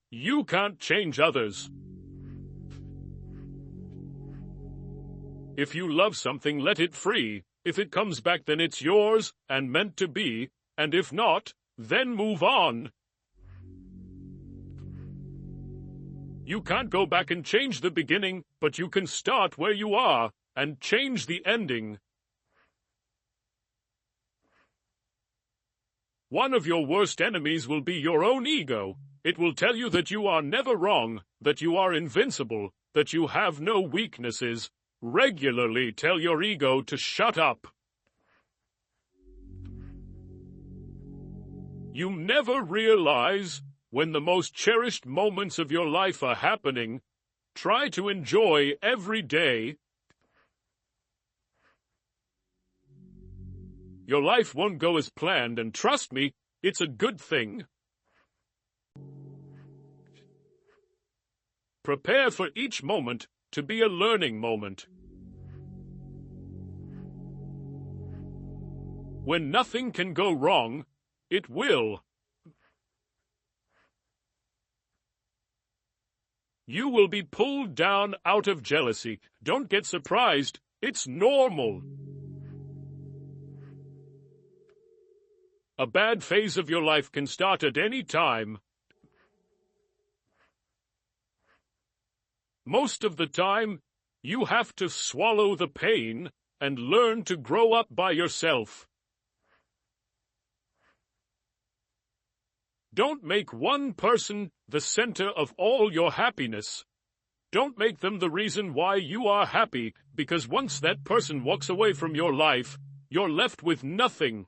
You can't change others. If you love something, let it free. If it comes back, then it's yours and meant to be, and if not, then move on. You can't go back and change the beginning, but you can start where you are and change the ending. One of your worst enemies will be your own ego. It will tell you that you are never wrong, that you are invincible, that you have no weaknesses. Regularly tell your ego to shut up. You never realize when the most cherished moments of your life are happening. Try to enjoy every day. Your life won't go as planned, and trust me, it's a good thing. Prepare for each moment to be a learning moment. When nothing can go wrong, it will. You will be pulled down out of jealousy. Don't get surprised. It's normal. A bad phase of your life can start at any time. Most of the time, you have to swallow the pain and learn to grow up by yourself. Don't make one person the center of all your happiness. Don't make them the reason why you are happy, because once that person walks away from your life, you're left with nothing.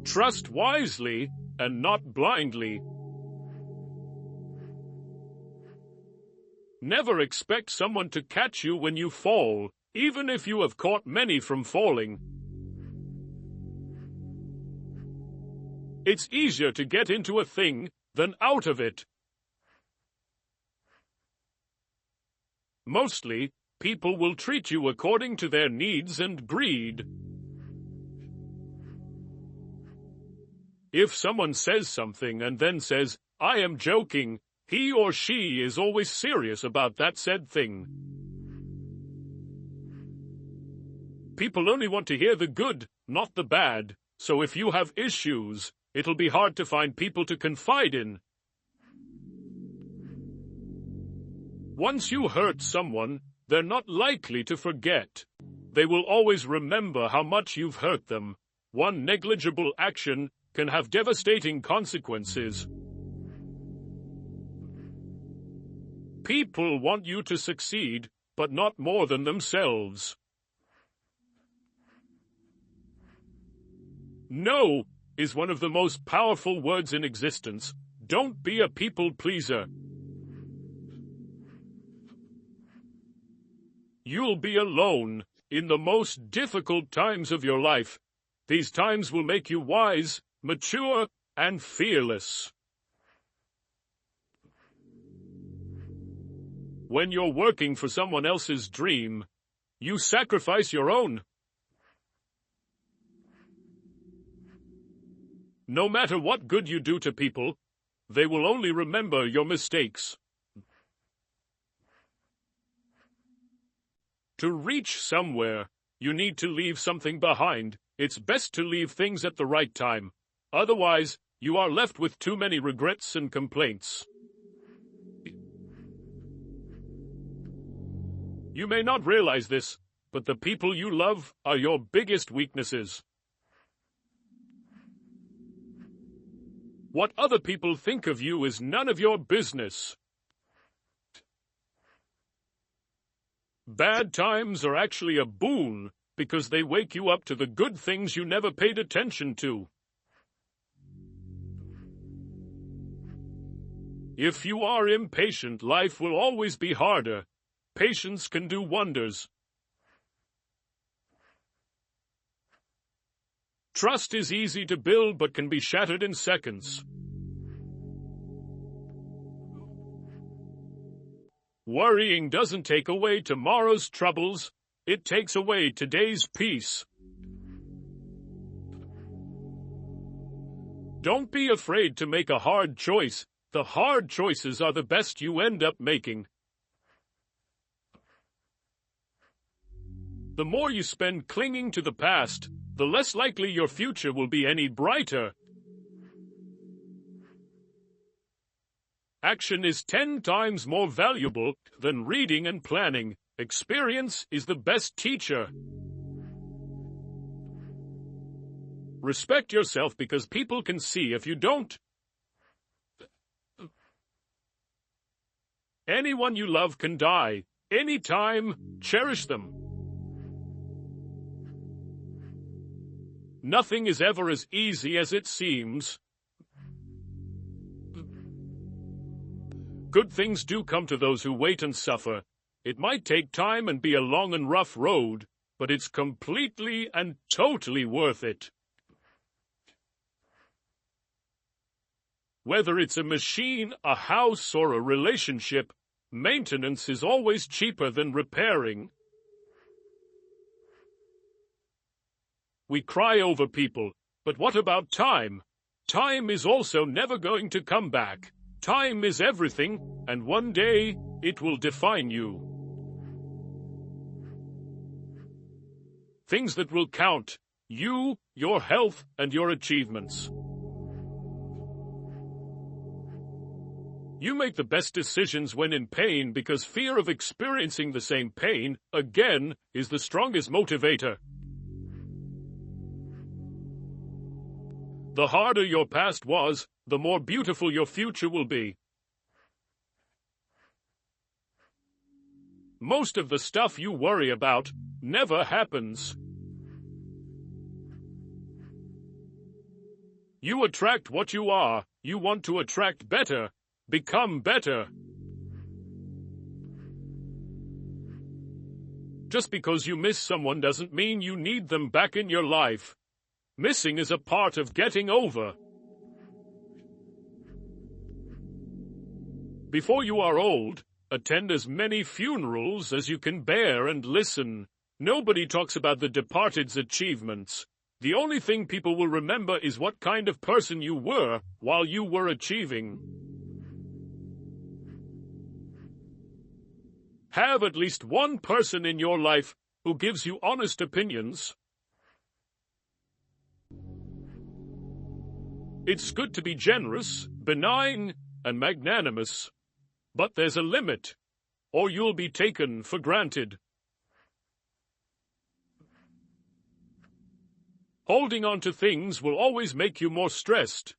Trust wisely and not blindly. Never expect someone to catch you when you fall, even if you have caught many from falling. It's easier to get into a thing than out of it. Mostly, people will treat you according to their needs and greed. If someone says something and then says, "I am joking," he or she is always serious about that said thing. People only want to hear the good, not the bad, so if you have issues, it'll be hard to find people to confide in. Once you hurt someone, they're not likely to forget. They will always remember how much you've hurt them. One negligible action can have devastating consequences. People want you to succeed, but not more than themselves. No is one of the most powerful words in existence. Don't be a people pleaser. You'll be alone in the most difficult times of your life. These times will make you wise, mature, and fearless. When you're working for someone else's dream, you sacrifice your own. No matter what good you do to people, they will only remember your mistakes. To reach somewhere, you need to leave something behind. It's best to leave things at the right time. Otherwise, you are left with too many regrets and complaints. You may not realize this, but the people you love are your biggest weaknesses. What other people think of you is none of your business. Bad times are actually a boon because they wake you up to the good things you never paid attention to. If you are impatient, life will always be harder. Patience can do wonders. Trust is easy to build but can be shattered in seconds. Worrying doesn't take away tomorrow's troubles, it takes away today's peace. Don't be afraid to make a hard choice. The hard choices are the best you end up making. The more you spend clinging to the past, the less likely your future will be any brighter. Action is 10 times more valuable than reading and planning. Experience is the best teacher. Respect yourself because people can see if you don't. Anyone you love can die. Anytime, cherish them. Nothing is ever as easy as it seems. Good things do come to those who wait and suffer. It might take time and be a long and rough road, but it's completely and totally worth it. Whether it's a machine, a house, or a relationship, maintenance is always cheaper than repairing. We cry over people, but what about time? Time is also never going to come back. Time is everything, and one day it will define you. Things that will count: you, your health, and your achievements. You make the best decisions when in pain because fear of experiencing the same pain again is the strongest motivator. The harder your past was, the more beautiful your future will be. Most of the stuff you worry about never happens. You attract what you are. You want to attract better. Become better. Just because you miss someone doesn't mean you need them back in your life. Missing is a part of getting over. Before you are old, attend as many funerals as you can bear and listen. Nobody talks about the departed's achievements. The only thing people will remember is what kind of person you were while you were achieving. Have at least one person in your life who gives you honest opinions. It's good to be generous, benign, and magnanimous, but there's a limit, or you'll be taken for granted. Holding on to things will always make you more stressed.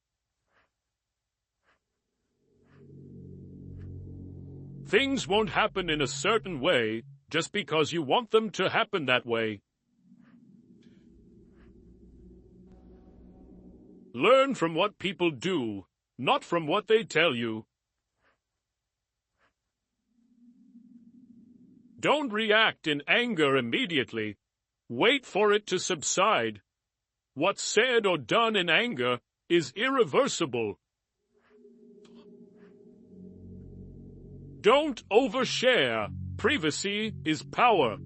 Things won't happen in a certain way just because you want them to happen that way. Learn from what people do, not from what they tell you. Don't react in anger immediately. Wait for it to subside. What's said or done in anger is irreversible. Don't overshare. Privacy is power.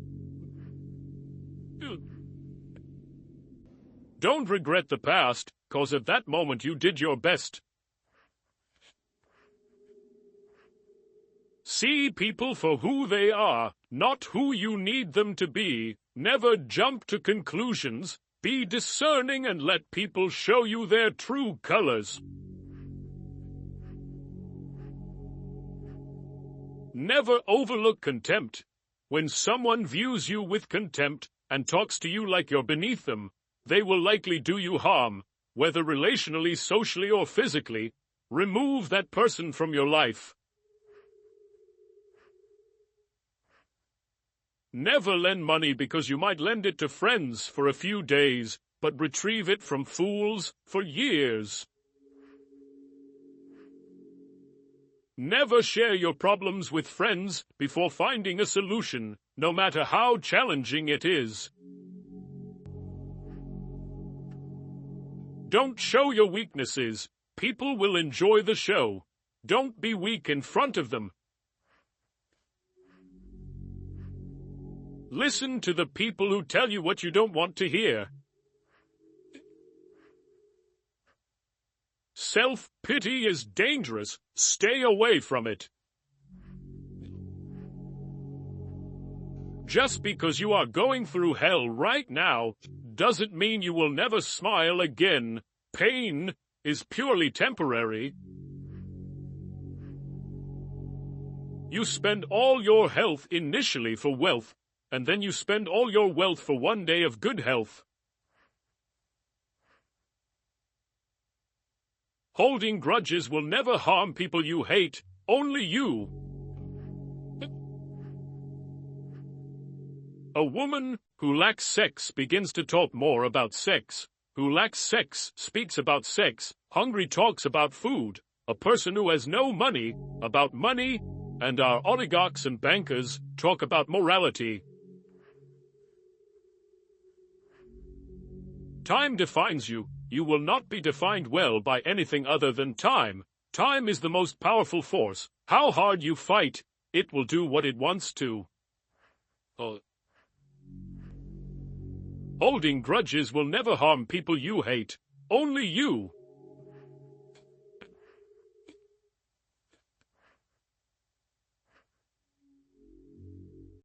Don't regret the past, because at that moment you did your best. See people for who they are, not who you need them to be. Never jump to conclusions. Be discerning and let people show you their true colors. Never overlook contempt. When someone views you with contempt and talks to you like you're beneath them, they will likely do you harm, whether relationally, socially, or physically. Remove that person from your life. Never lend money because you might lend it to friends for a few days, but retrieve it from fools for years. Never share your problems with friends before finding a solution, no matter how challenging it is. Don't show your weaknesses. People will enjoy the show. Don't be weak in front of them. Listen to the people who tell you what you don't want to hear. Self-pity is dangerous. Stay away from it. Just because you are going through hell right now doesn't mean you will never smile again. Pain is purely temporary. You spend all your health initially for wealth, and then you spend all your wealth for one day of good health. Holding grudges will never harm people you hate, only you. A woman who lacks sex begins to talk more about sex. Who lacks sex speaks about sex. Hungry talks about food. A person who has no money about money, and our oligarchs and bankers talk about morality. Time defines you. You will not be defined well by anything other than time. Time is the most powerful force. How hard you fight, it will do what it wants to. Holding grudges will never harm people you hate, only you.